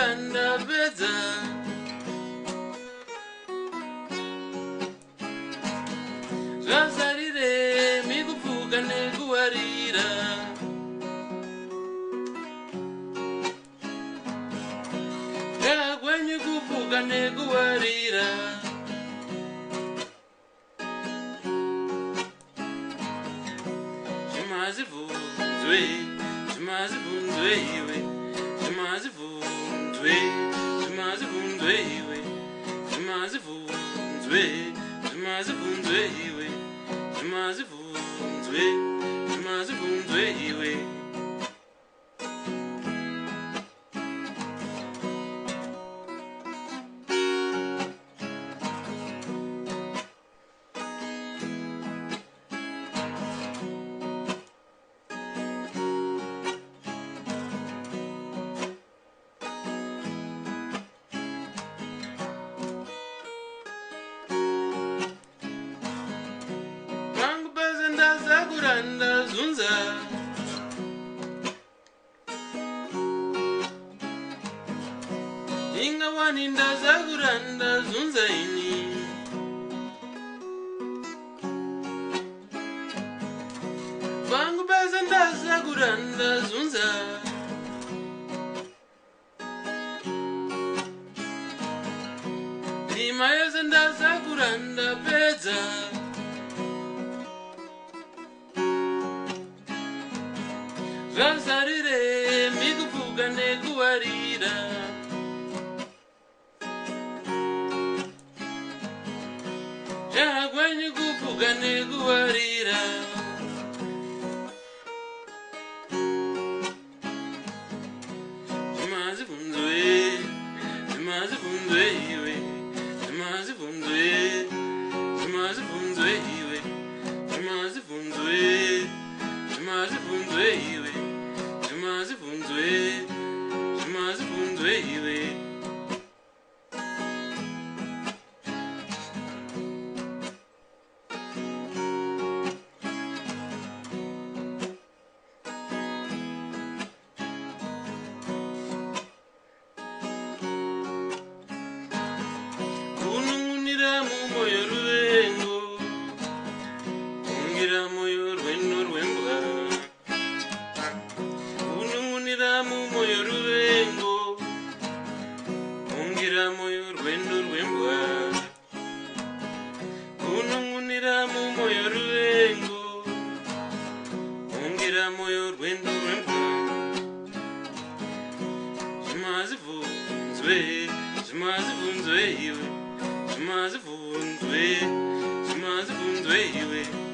ndazaguranda pedza zvazarire mikupfuka nekuwarira zvakwenyu kupfuka nekuwarira zvimazibvunzwe zvimazibvunzwe iwe zvimazibvunzwe zvimazibvunzwe iwe zvimazibvunzwe zvimazibvunzwe iwe zvimazibvunzwe zvimazibvunzwe iwe ndazaguranda zunza ingawani ndazaguranda zunza ini vangu beza ndazaguranda zunza rima yose ndazaguranda pedza zvazarire mikupfuka nekuwarira zvakwenyu kupfuka nekuwarira zvimazibvunzwe zvimazibvunzwe iwe zvimazibvunzwe zvimazibvunzwe iwe zvimazibvunzwe zvimazibvunzwe iwe zvimazibvunzwe zvimazibvunzwe iwe kunungunira mumoyo ruvengo kungira moyo rwendo rwembwa mumoyo ruvengo ungira moyo rwendo rwembwa kunungunira mumoyo ruvengo ungira moyo rwendo rwembwa zvimazibvunzwe zvimazibvunzwe iwe zvimazibvunzwe zvimazibvunzwe iwe